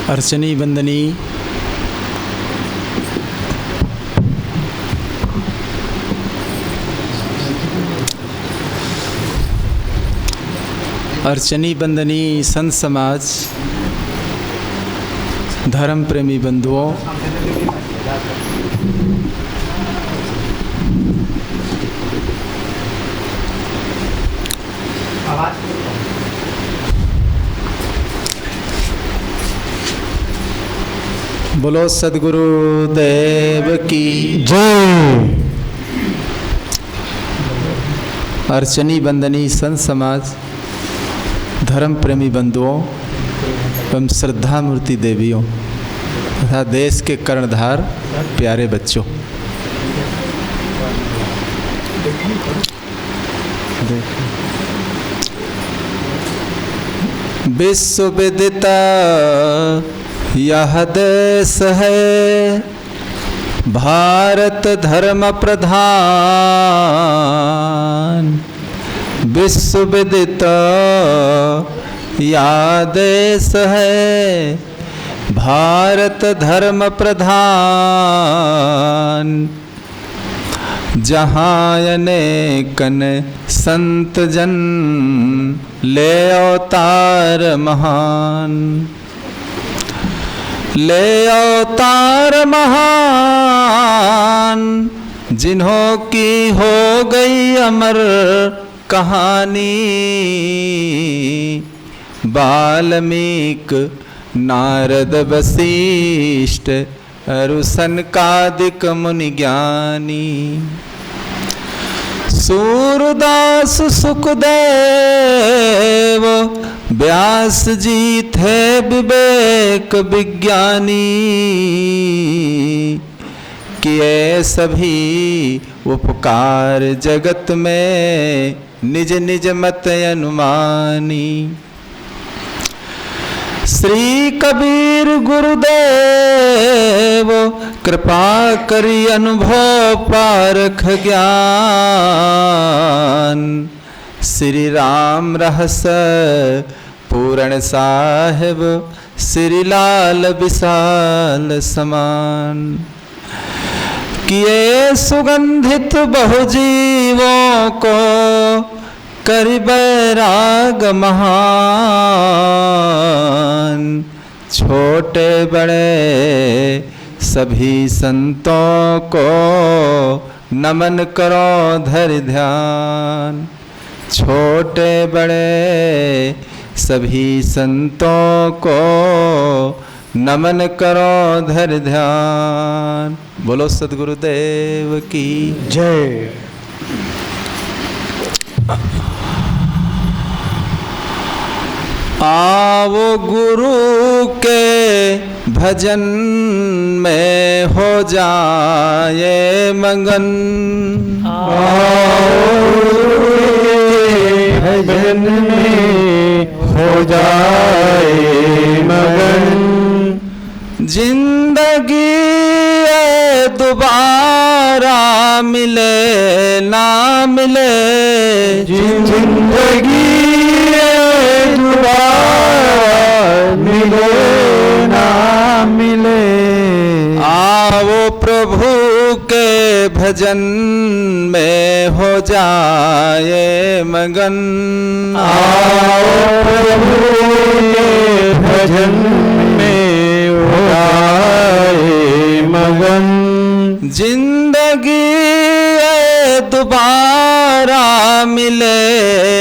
अर्चनी वंदनी अर्चनी वंदनी संत समाज, धर्म प्रेमी बंधुओं, बोलो सद्गुरु देव की जय। अर्चनी वंदनी संत समाज, धर्म प्रेमी बंधुओं एवं श्रद्धा मूर्ति देवियों तथा देश के कर्णधार प्यारे बच्चों, विश्व विदिता यह देश है, भारत धर्म प्रधान। विश्व विदिता यह देश है, भारत धर्म प्रधान। जहाँ अनेकन संत जन ले अवतार महान, ले अवतार महान। जिन्हों की हो गई अमर कहानी, वाल्मीकि नारद वशिष्ठ अरु सनकादिक मुनि ज्ञानी। सूरदास सुखदेव व्यास जी थे विवेक विज्ञानी। किए सभी उपकार जगत में, निज निज मत अनुमानी। श्री कबीर गुरुदेव कृपा करी अनुभव पारख ज्ञान। श्री राम रहस पूरण साहिब, श्री लाल विशाल समान। किए सुगंधित बहुजीवों को करि बैराग महान। छोटे बड़े सभी संतों को नमन करो धरि ध्यान। छोटे बड़े सभी संतों को नमन करो धरि ध्यान। बोलो सद्गुरुदेव की जय। आओ गुरु के भजन में हो जाए मगन। आओ गुरु के भजन में हो जाए मगन। जिंदगी दोबारा मिले ना मिले, जिंदगी दोबारा मिले ना मिले। आओ प्रभु के भजन में हो जाए मगन। आओ प्रभु के भजन में हो जाए मगन। जिंदगी दोबारा मिले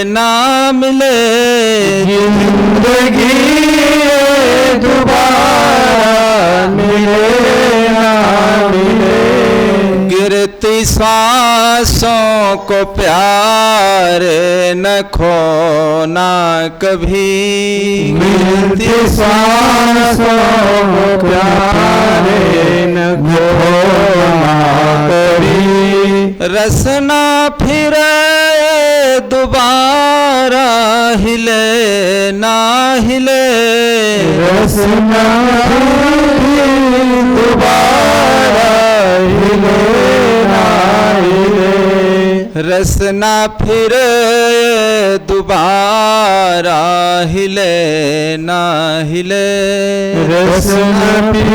ना मिले, जिंदगी दोबारा मिले ना मिले। गिरती सांसों को प्यारे न खोना कभी। गिरती सांसों को प्यारे न खोना कभी। रसना फिरे दोबारा हिले ना हिले, रसना दोबारा हिले ना हिले। रसना फिर दोबारा हिले ना हिले, रसना फिर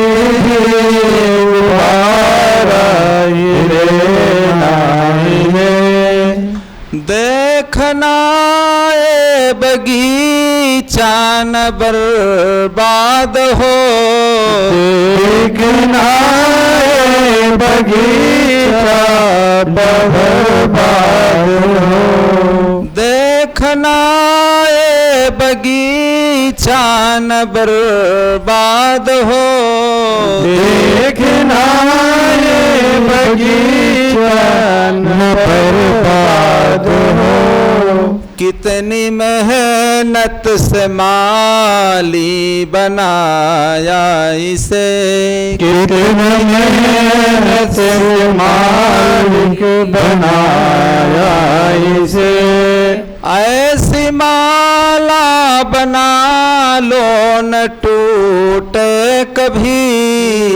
दोबारा हिले ना हिले। देखना ए बगीचा न बर्बाद हो, देखना ए बगीचा बर्बाद हो, देखना ए बगीचा न बर्बाद हो, देखना ए बगीचा न बर्बाद हो। कितनी मेहनत से माली बनाया इसे, कितनी मेहनत से मालिक बनाया इसे, ऐसी माला बना लो न टूटे कभी,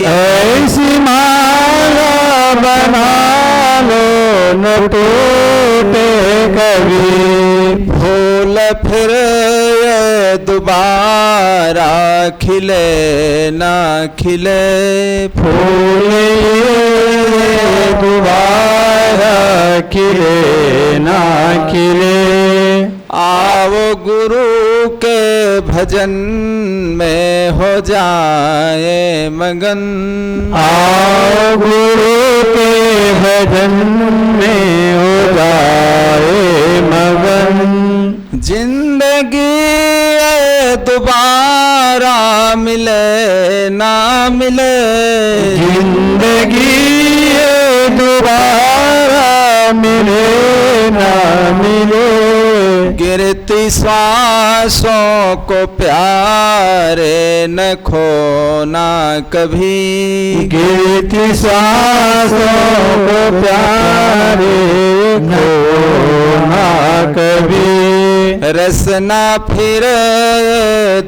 ऐसी माला बना लो न टूटे कभी। फूल फिर ये दोबारा खिले ना खिले, फूल दोबारा खिले ना खिले। आओ गुरु के भजन में हो जाए मगन, आओ गुरु के भजन में हो जाए मगन। जिंदगी दोबारा मिले ना मिले, जिंदगी दोबारा मिले ना मिले। गिरती श्वासों को प्यारे न खोना कभी, गिरती सांसों को प्यारे खोना कभी। रसना फिर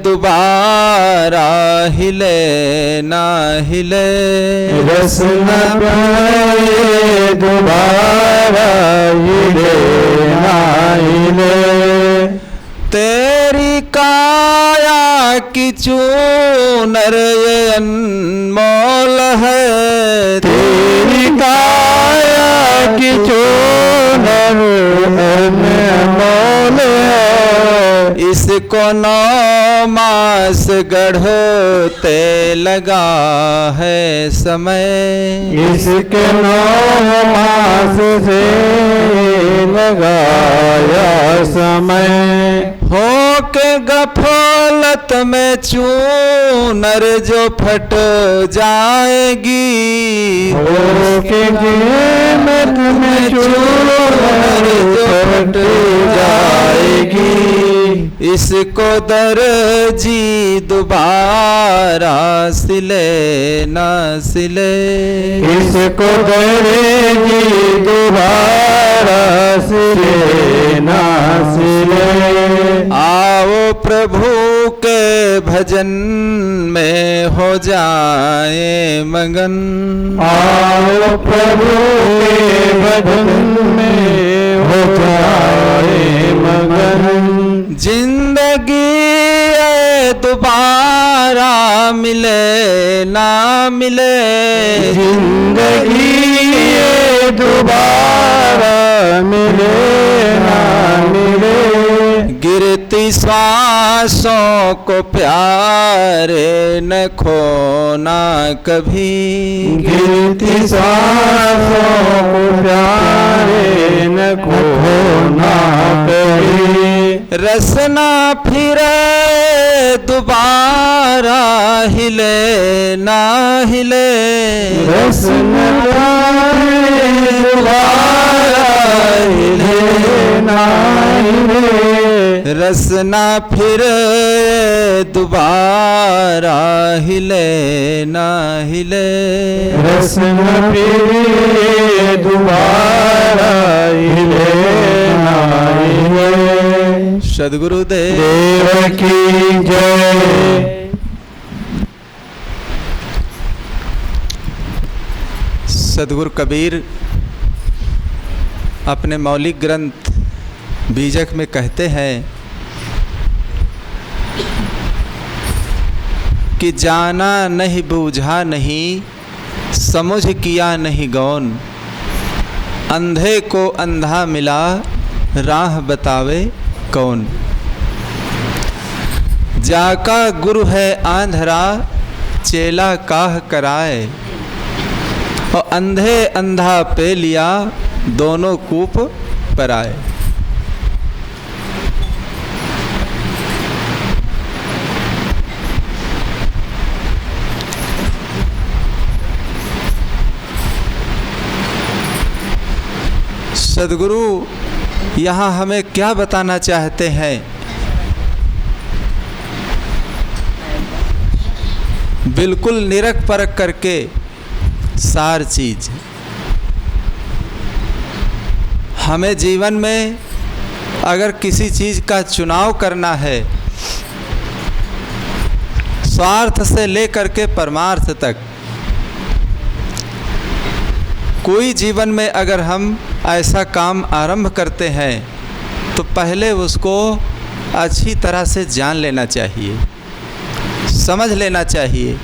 दोबारा हिले ना हिले, रसना प्यारे दोबारा हिले ना हिले। तेरी काया की चूनर ये अनमोल है, तेरी काया की चूनर अनमोल है। इसको 9 मास गढ़ते लगा है समय, इसके 9 मास से लगाया समय। हो के गफलत में चूनर जो फट जाएगी, हो के कीमत में चूनर जो फट जाएगी। इसको दर्जी दोबारा सिले ना सिले, इसको दर्जी दोबारा सिले ना सिले। आओ प्रभु के भजन में हो जाए मगन, आओ प्रभु के भजन में हो जाए मगन। जिंदगी दोबारा मिले ना मिले, जिंदगी दोबारा मिले ना मिले। गिरती श्वासों को प्यारे न खोना कभी, गिरती सांसों को प्यारे न खोना कभी। रसना फिरे दोबारा हिले ना हिले, रसना दोबारा हिले ना हिले। रसना फिरे दोबारा हिले ना हिले, रसना फिर दोबारा हिले ना हिले। सद्गुरुदेव देव की जय। सद्गुरु कबीर अपने मौलिक ग्रंथ बीजक में कहते हैं कि जाना नहीं बूझा नहीं, समझ किया नहीं गौन, अंधे को अंधा मिला, राह बतावे कौन। जाका गुरु है आंधरा, चेला काह कराए, और अंधे अंधा पे लिया, दोनों कूप पर आए। सद्गुरु यहाँ हमें क्या बताना चाहते हैं? बिल्कुल निरख परख करके सार चीज हमें जीवन में अगर किसी चीज़ का चुनाव करना है, स्वार्थ से लेकर के परमार्थ तक, कोई जीवन में अगर हम ऐसा काम आरंभ करते हैं तो पहले उसको अच्छी तरह से जान लेना चाहिए, समझ लेना चाहिए।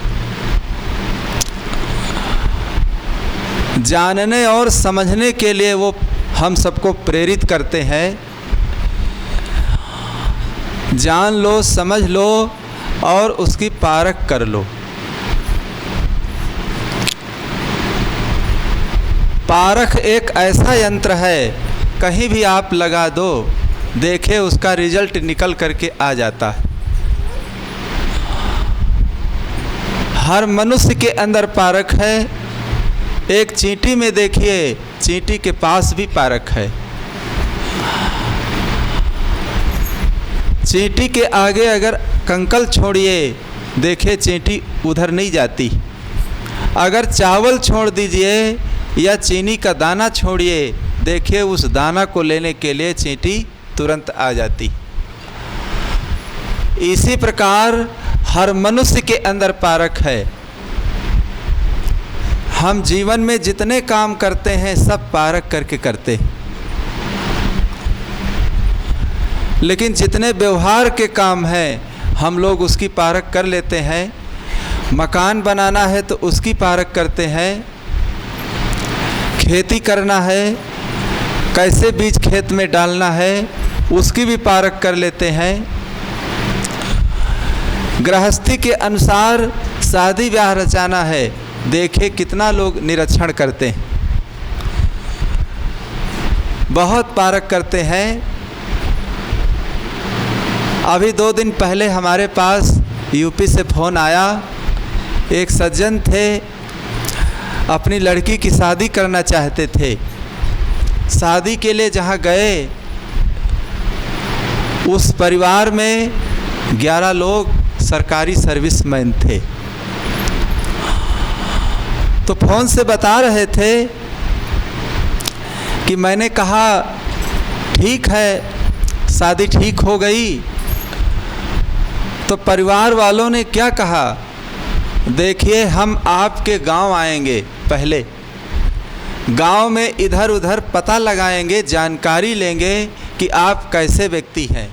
जानने और समझने के लिए वो हम सबको प्रेरित करते हैं। जान लो, समझ लो और उसकी पारख कर लो। पारख एक ऐसा यंत्र है, कहीं भी आप लगा दो, देखे उसका रिजल्ट निकल करके आ जाता है। हर मनुष्य के अंदर पारख है। एक चींटी में देखिए, चींटी के पास भी पारख है। चींटी के आगे अगर कंकल छोड़िए, देखिए चींटी उधर नहीं जाती। अगर चावल छोड़ दीजिए या चीनी का दाना छोड़िए, देखिए उस दाना को लेने के लिए चींटी तुरंत आ जाती। इसी प्रकार हर मनुष्य के अंदर पारख है। हम जीवन में जितने काम करते हैं सब पारख करके करते हैं, लेकिन जितने व्यवहार के काम हैं हम लोग उसकी पारख कर लेते हैं। मकान बनाना है तो उसकी पारख करते हैं, खेती करना है, कैसे बीज खेत में डालना है उसकी भी पारख कर लेते हैं। गृहस्थी के अनुसार शादी ब्याह रचाना है, देखे कितना लोग निरीक्षण करते हैं, बहुत पारख करते हैं। अभी 2 दिन पहले हमारे पास यूपी से फ़ोन आया। एक सज्जन थे, अपनी लड़की की शादी करना चाहते थे। शादी के लिए जहाँ गए, उस परिवार में 11 लोग सरकारी सर्विसमैन थे। तो फ़ोन से बता रहे थे कि मैंने कहा ठीक है, शादी ठीक हो गई। तो परिवार वालों ने क्या कहा, देखिए हम आपके गांव आएंगे, पहले गांव में इधर उधर पता लगाएंगे, जानकारी लेंगे कि आप कैसे व्यक्ति हैं,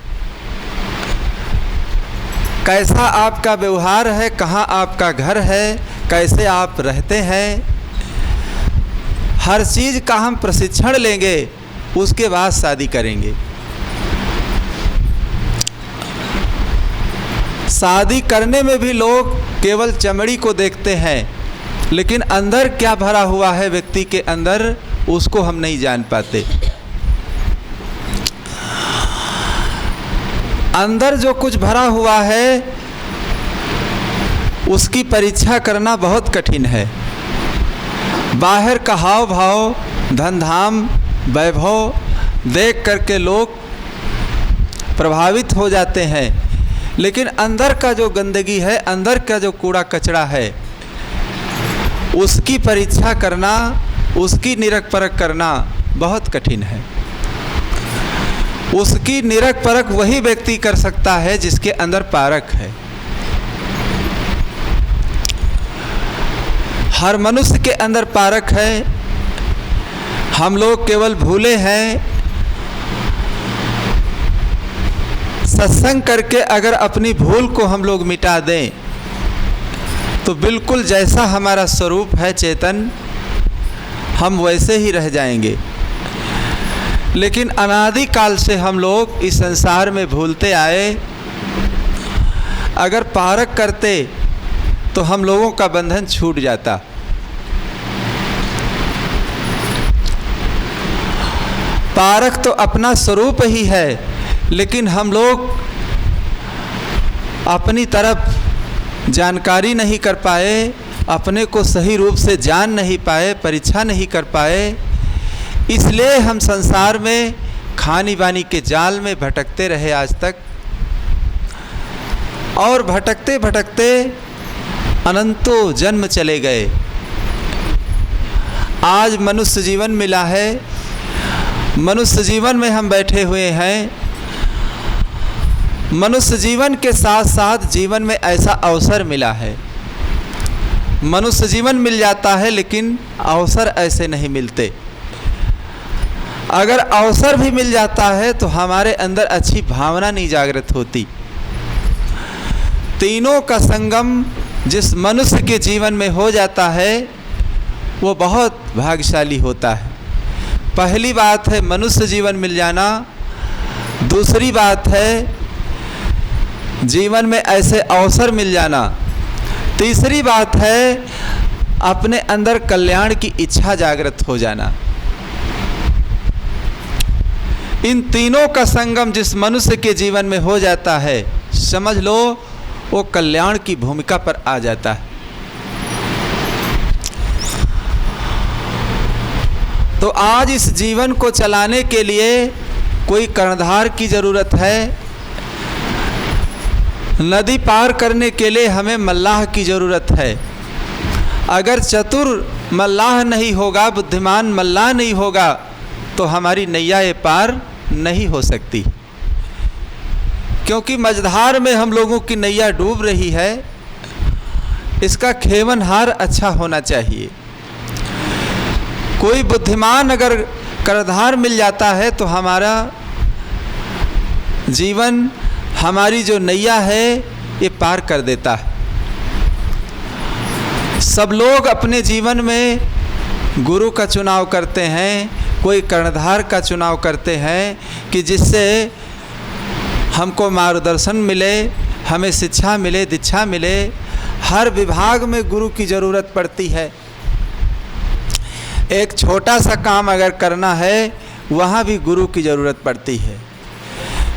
कैसा आपका व्यवहार है, कहाँ आपका घर है, कैसे आप रहते हैं। हर चीज़ का हम प्रशिक्षण लेंगे, उसके बाद शादी करेंगे। शादी करने में भी लोग केवल चमड़ी को देखते हैं, लेकिन अंदर क्या भरा हुआ है व्यक्ति के अंदर, उसको हम नहीं जान पाते। अंदर जो कुछ भरा हुआ है उसकी परीक्षा करना बहुत कठिन है। बाहर का हाव भाव, धन धाम, वैभव देख करके लोग प्रभावित हो जाते हैं, लेकिन अंदर का जो गंदगी है, अंदर का जो कूड़ा कचरा है, उसकी परीक्षा करना, उसकी निरख परख करना बहुत कठिन है। उसकी निरख परख वही व्यक्ति कर सकता है जिसके अंदर पारख है। हर मनुष्य के अंदर पारख है। हम लोग केवल भूले हैं। सत्संग करके अगर अपनी भूल को हम लोग मिटा दें तो बिल्कुल जैसा हमारा स्वरूप है चेतन, हम वैसे ही रह जाएंगे। लेकिन अनादि काल से हम लोग इस संसार में भूलते आए। अगर पारक करते तो हम लोगों का बंधन छूट जाता। पारक तो अपना स्वरूप ही है, लेकिन हम लोग अपनी तरफ जानकारी नहीं कर पाए, अपने को सही रूप से जान नहीं पाए, परीक्षा नहीं कर पाए। इसलिए हम संसार में खानी बानी के जाल में भटकते रहे आज तक, और भटकते भटकते अनंतों जन्म चले गए। आज मनुष्य जीवन मिला है, मनुष्य जीवन में हम बैठे हुए हैं। मनुष्य जीवन के साथ साथ जीवन में ऐसा अवसर मिला है। मनुष्य जीवन मिल जाता है लेकिन अवसर ऐसे नहीं मिलते। अगर अवसर भी मिल जाता है तो हमारे अंदर अच्छी भावना नहीं जागृत होती। तीनों का संगम जिस मनुष्य के जीवन में हो जाता है वो बहुत भाग्यशाली होता है। पहली बात है मनुष्य जीवन मिल जाना। दूसरी बात है जीवन में ऐसे अवसर मिल जाना। तीसरी बात है अपने अंदर कल्याण की इच्छा जागृत हो जाना। इन तीनों का संगम जिस मनुष्य के जीवन में हो जाता है, समझ लो वो कल्याण की भूमिका पर आ जाता है। तो आज इस जीवन को चलाने के लिए कोई कर्णधार की ज़रूरत है। नदी पार करने के लिए हमें मल्लाह की ज़रूरत है। अगर चतुर मल्लाह नहीं होगा, बुद्धिमान मल्लाह नहीं होगा तो हमारी नैया ये पार नहीं हो सकती। क्योंकि मझधार में हम लोगों की नैया डूब रही है। इसका खेवनहार अच्छा होना चाहिए। कोई बुद्धिमान अगर कर्णधार मिल जाता है तो हमारा जीवन, हमारी जो नैया है ये पार कर देता है। सब लोग अपने जीवन में गुरु का चुनाव करते हैं, कोई कर्णधार का चुनाव करते हैं कि जिससे हमको मार्गदर्शन मिले, हमें शिक्षा मिले, दीक्षा मिले। हर विभाग में गुरु की ज़रूरत पड़ती है। एक छोटा सा काम अगर करना है वहाँ भी गुरु की ज़रूरत पड़ती है।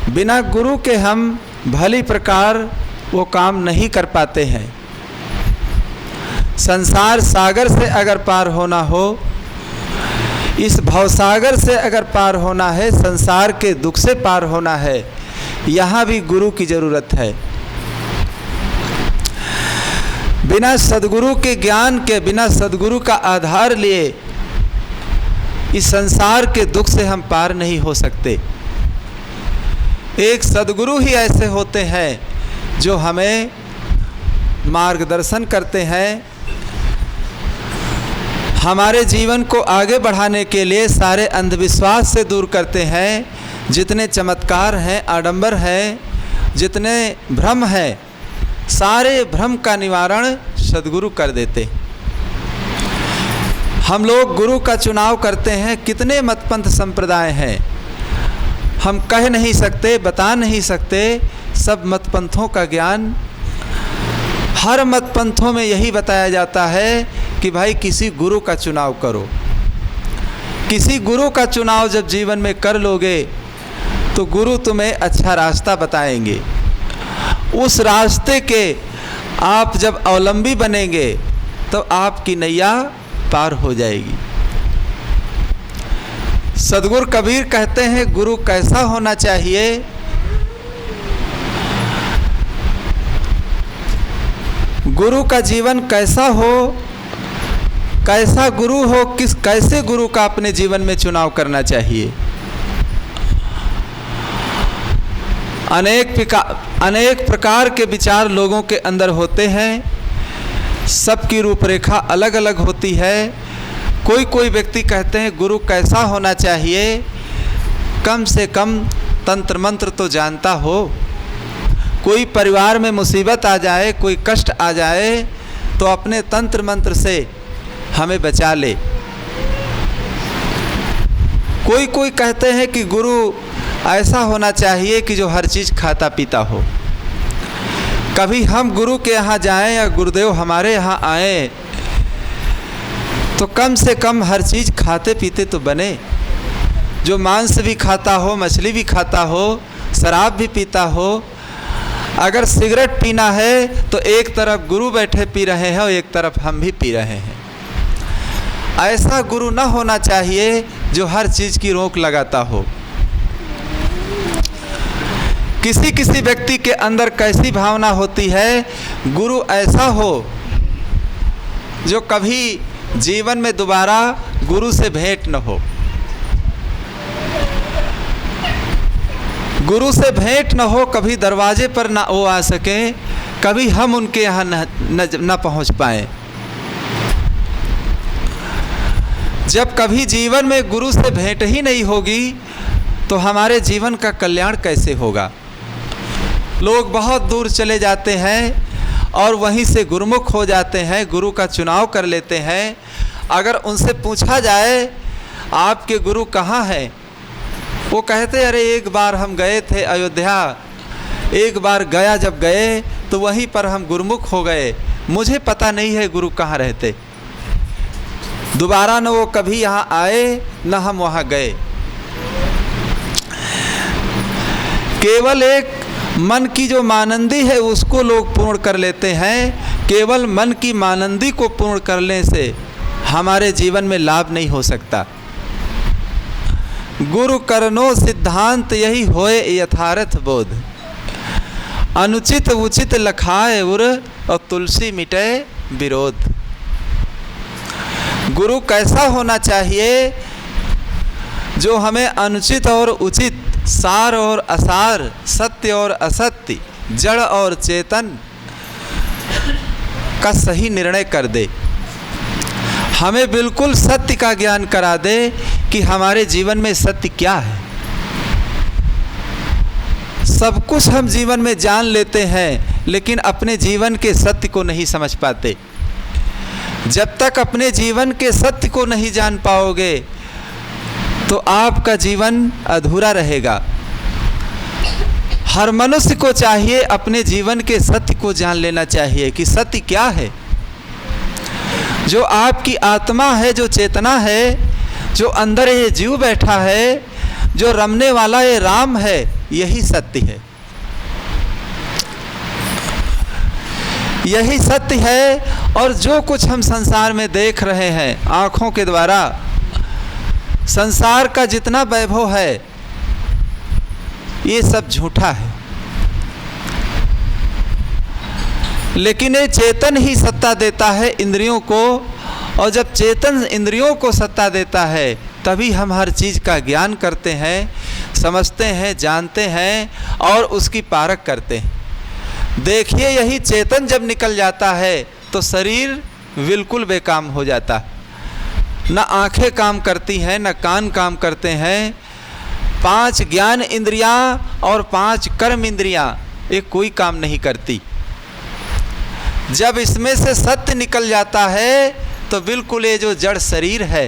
बिना गुरु के हम भली प्रकार वो काम नहीं कर पाते हैं। संसार सागर से अगर पार होना हो, इस भवसागर से अगर पार होना है, संसार के दुख से पार होना है, यहाँ भी गुरु की ज़रूरत है। बिना सद्गुरु के ज्ञान के, बिना सद्गुरु का आधार लिए इस संसार के दुख से हम पार नहीं हो सकते। एक सद्गुरु ही ऐसे होते हैं जो हमें मार्गदर्शन करते हैं, हमारे जीवन को आगे बढ़ाने के लिए सारे अंधविश्वास से दूर करते हैं। जितने चमत्कार हैं, आडंबर हैं, जितने भ्रम हैं, सारे भ्रम का निवारण सद्गुरु कर देते। हम लोग गुरु का चुनाव करते हैं। कितने मतपंथ संप्रदाय हैं, हम कह नहीं सकते, बता नहीं सकते। सब मतपंथों का ज्ञान, हर मतपंथों में यही बताया जाता है कि भाई किसी गुरु का चुनाव करो। किसी गुरु का चुनाव जब जीवन में कर लोगे तो गुरु तुम्हें अच्छा रास्ता बताएंगे। उस रास्ते के आप जब अवलंबी बनेंगे तो आपकी नैया पार हो जाएगी। सद्गुरु कबीर कहते हैं गुरु कैसा होना चाहिए। गुरु का जीवन कैसा हो, कैसा गुरु हो, कैसे गुरु का अपने जीवन में चुनाव करना चाहिए। अनेक प्रकार के विचार लोगों के अंदर होते हैं। सबकी रूपरेखा अलग अलग होती है। कोई कोई व्यक्ति कहते हैं गुरु कैसा होना चाहिए, कम से कम तंत्र मंत्र तो जानता हो। कोई परिवार में मुसीबत आ जाए, कोई कष्ट आ जाए तो अपने तंत्र मंत्र से हमें बचा ले। कोई कोई कहते हैं कि गुरु ऐसा होना चाहिए कि जो हर चीज़ खाता पीता हो। कभी हम गुरु के यहाँ जाएं या गुरुदेव हमारे यहाँ आए तो कम से कम हर चीज़ खाते पीते तो बने। जो मांस भी खाता हो, मछली भी खाता हो, शराब भी पीता हो। अगर सिगरेट पीना है तो एक तरफ गुरु बैठे पी रहे हैं और एक तरफ हम भी पी रहे हैं। ऐसा गुरु न होना चाहिए जो हर चीज़ की रोक लगाता हो। किसी किसी व्यक्ति के अंदर कैसी भावना होती है, गुरु ऐसा हो जो कभी जीवन में दोबारा गुरु से भेंट न हो, गुरु से भेंट न हो, कभी दरवाजे पर ना वो आ सके, कभी हम उनके यहाँ न पहुँच पाएँ। जब कभी जीवन में गुरु से भेंट ही नहीं होगी तो हमारे जीवन का कल्याण कैसे होगा। लोग बहुत दूर चले जाते हैं और वहीं से गुरुमुख हो जाते हैं, गुरु का चुनाव कर लेते हैं। अगर उनसे पूछा जाए आपके गुरु कहाँ हैं, वो कहते अरे एक बार हम गए थे अयोध्या, एक बार गया जब गए तो वहीं पर हम गुरुमुख हो गए, मुझे पता नहीं है गुरु कहाँ रहते। दोबारा न वो कभी यहाँ आए न हम वहाँ गए। केवल एक मन की जो मानंदी है उसको लोग पूर्ण कर लेते हैं। केवल मन की मानंदी को पूर्ण करने से हमारे जीवन में लाभ नहीं हो सकता। गुरु करनो सिद्धांत यही होए यथार्थ बोध, अनुचित उचित लखाए उर और तुलसी मिटे विरोध। गुरु कैसा होना चाहिए जो हमें अनुचित और उचित, सार और असार, सत्य और असत्य, जड़ और चेतन का सही निर्णय कर दे। हमें बिल्कुल सत्य का ज्ञान करा दे कि हमारे जीवन में सत्य क्या है। सब कुछ हम जीवन में जान लेते हैं लेकिन अपने जीवन के सत्य को नहीं समझ पाते। जब तक अपने जीवन के सत्य को नहीं जान पाओगे तो आपका जीवन अधूरा रहेगा। हर मनुष्य को चाहिए अपने जीवन के सत्य को जान लेना चाहिए कि सत्य क्या है। जो आपकी आत्मा है, जो चेतना है, जो अंदर ये जीव बैठा है, जो रमने वाला ये राम है, यही सत्य है। यही सत्य है। और जो कुछ हम संसार में देख रहे हैं आँखों के द्वारा, संसार का जितना वैभव है ये सब झूठा है। लेकिन ये चेतन ही सत्ता देता है इंद्रियों को, और जब चेतन इंद्रियों को सत्ता देता है तभी हम हर चीज़ का ज्ञान करते हैं, समझते हैं, जानते हैं और उसकी पारख करते हैं। देखिए यही चेतन जब निकल जाता है तो शरीर बिल्कुल बेकाम हो जाता है। न आँखें काम करती हैं, न कान काम करते हैं। 5 ज्ञान इंद्रियाँ और 5 कर्म इंद्रियाँ ये कोई काम नहीं करती। जब इसमें से सत्य निकल जाता है तो बिल्कुल ये जो जड़ शरीर है,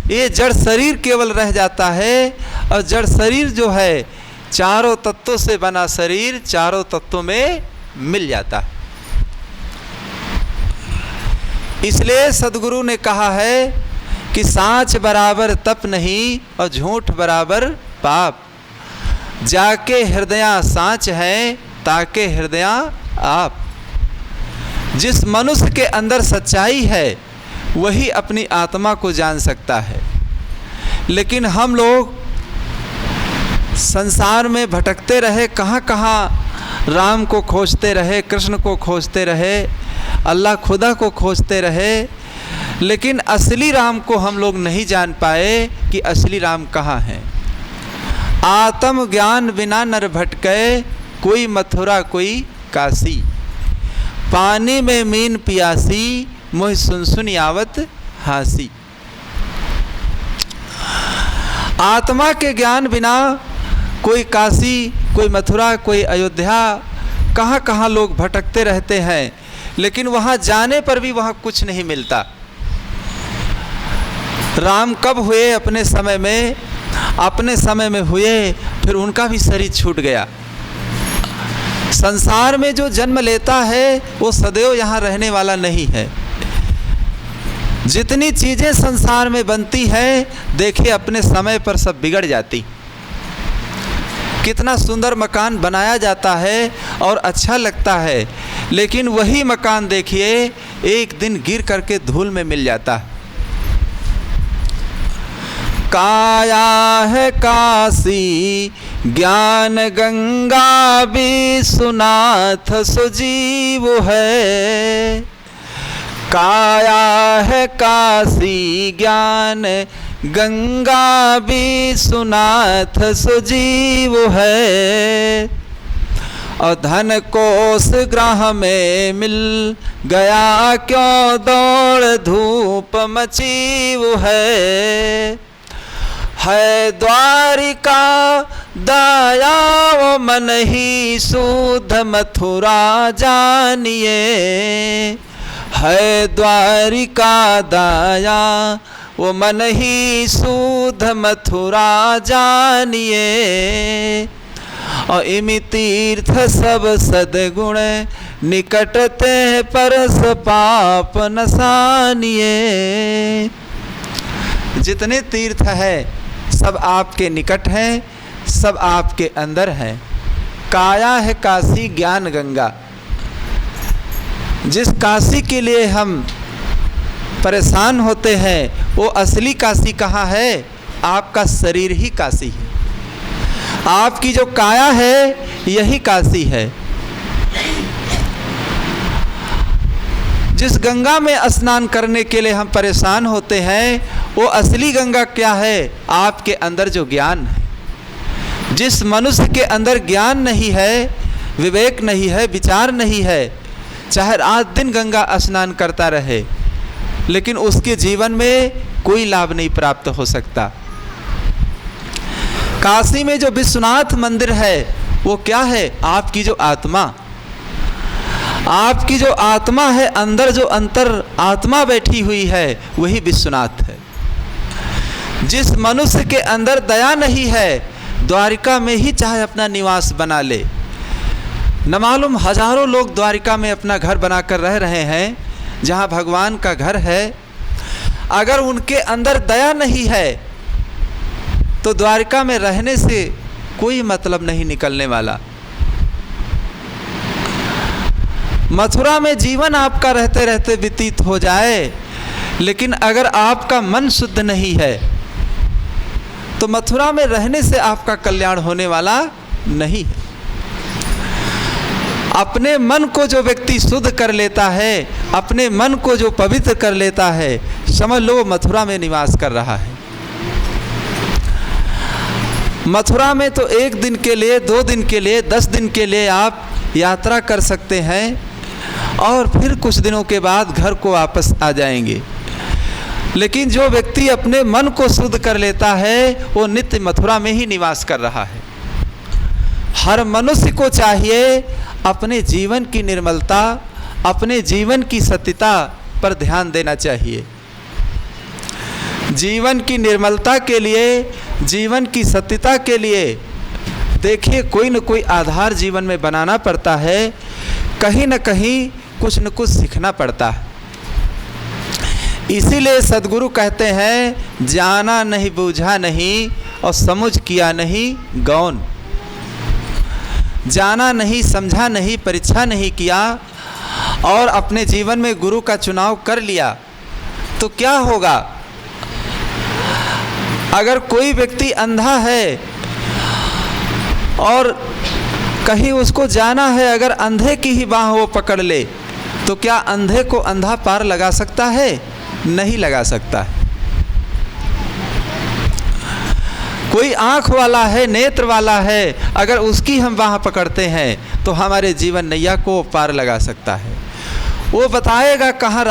ये जड़ शरीर केवल रह जाता है। और जड़ शरीर जो है, चारों तत्वों से बना शरीर चारों तत्वों में मिल जाता है। इसलिए सद्गुरु ने कहा है कि सांच बराबर तप नहीं और झूठ बराबर पाप, जाके हृदया सांच है ताके हृदया आप। जिस मनुष्य के अंदर सच्चाई है वही अपनी आत्मा को जान सकता है। लेकिन हम लोग संसार में भटकते रहे, कहाँ कहाँ राम को खोजते रहे, कृष्ण को खोजते रहे, अल्लाह खुदा को खोजते रहे, लेकिन असली राम को हम लोग नहीं जान पाए कि असली राम कहाँ है। आत्म ज्ञान बिना नर भटके, कोई मथुरा कोई काशी, पानी में मीन पियासी, मोह सुन सुन आवत हासी। आत्मा के ज्ञान बिना कोई काशी, कोई मथुरा, कोई अयोध्या, कहाँ कहाँ लोग भटकते रहते हैं, लेकिन वहाँ जाने पर भी वहाँ कुछ नहीं मिलता। राम कब हुए? अपने समय में हुए, फिर उनका भी शरीर छूट गया। संसार में जो जन्म लेता है वो सदैव यहाँ रहने वाला नहीं है। जितनी चीज़ें संसार में बनती है, देखिए अपने समय पर सब बिगड़ जाती। कितना सुंदर मकान बनाया जाता है और अच्छा लगता है, लेकिन वही मकान देखिए एक दिन गिर करके धूल में मिल जाता है। काया है काशी ज्ञान गंगा विश्वनाथ सुजीव है। काया है काशी ज्ञान गंगा विश्वनाथ सुजीव है। और धन कोष ग्रह में मिल गया क्यों दौड़ धूप मचीव है। द्वारिका दया वो मन ही शुद्ध मथुरा जानिए। है द्वारिका दया वो मन ही शुद्ध मथुरा जानिए। और इमि तीर्थ सब सद्गुण निकटते परस पाप नसानिए। जितने तीर्थ है सब आपके निकट हैं, सब आपके अंदर हैं। काया है काशी ज्ञान गंगा। जिस काशी के लिए हम परेशान होते हैं वो असली काशी कहाँ है? आपका शरीर ही काशी है। आपकी जो काया है यही काशी है। जिस गंगा में स्नान करने के लिए हम परेशान होते हैं वो असली गंगा क्या है? आपके अंदर जो ज्ञान है। जिस मनुष्य के अंदर ज्ञान नहीं है, विवेक नहीं है, विचार नहीं है, चाहे रात दिन गंगा स्नान करता रहे, लेकिन उसके जीवन में कोई लाभ नहीं प्राप्त हो सकता। काशी में जो विश्वनाथ मंदिर है वो क्या है? आपकी जो आत्मा, आपकी जो आत्मा है, अंदर जो अंतर आत्मा बैठी हुई है वही विश्वनाथ है। जिस मनुष्य के अंदर दया नहीं है, द्वारिका में ही चाहे अपना निवास बना ले। न मालूम हजारों लोग द्वारिका में अपना घर बनाकर रह रहे हैं, जहाँ भगवान का घर है। अगर उनके अंदर दया नहीं है तो द्वारिका में रहने से कोई मतलब नहीं निकलने वाला। मथुरा में जीवन आपका रहते रहते व्यतीत हो जाए, लेकिन अगर आपका मन शुद्ध नहीं है तो मथुरा में रहने से आपका कल्याण होने वाला नहीं है। अपने मन को जो व्यक्ति शुद्ध कर लेता है, अपने मन को जो पवित्र कर लेता है, समझ लो मथुरा में निवास कर रहा है। मथुरा में तो 1 दिन के लिए, 2 दिन के लिए, 10 दिन के लिए आप यात्रा कर सकते हैं और फिर कुछ दिनों के बाद घर को वापस आ जाएंगे। लेकिन जो व्यक्ति अपने मन को शुद्ध कर लेता है वो नित्य मथुरा में ही निवास कर रहा है। हर मनुष्य को चाहिए अपने जीवन की निर्मलता, अपने जीवन की सत्यता पर ध्यान देना चाहिए। जीवन की निर्मलता के लिए, जीवन की सत्यता के लिए देखिए कोई न कोई आधार जीवन में बनाना पड़ता है। कहीं न कहीं कुछ न कुछ सीखना पड़ता है। इसीलिए सद्गुरु कहते हैं, जाना नहीं बूझा नहीं और समझ किया नहीं गौन। जाना नहीं, समझा नहीं, परीक्षा नहीं किया और अपने जीवन में गुरु का चुनाव कर लिया तो क्या होगा? अगर कोई व्यक्ति अंधा है और कहीं उसको जाना है, अगर अंधे की ही बाह वो पकड़ ले तो क्या अंधे को अंधा पार लगा सकता है? नहीं लगा सकता है। कोई आँख वाला है, नेत्र वाला है, अगर उसकी हम बाह पकड़ते हैं तो हमारे जीवन नैया को पार लगा सकता है। वो बताएगा कहाँ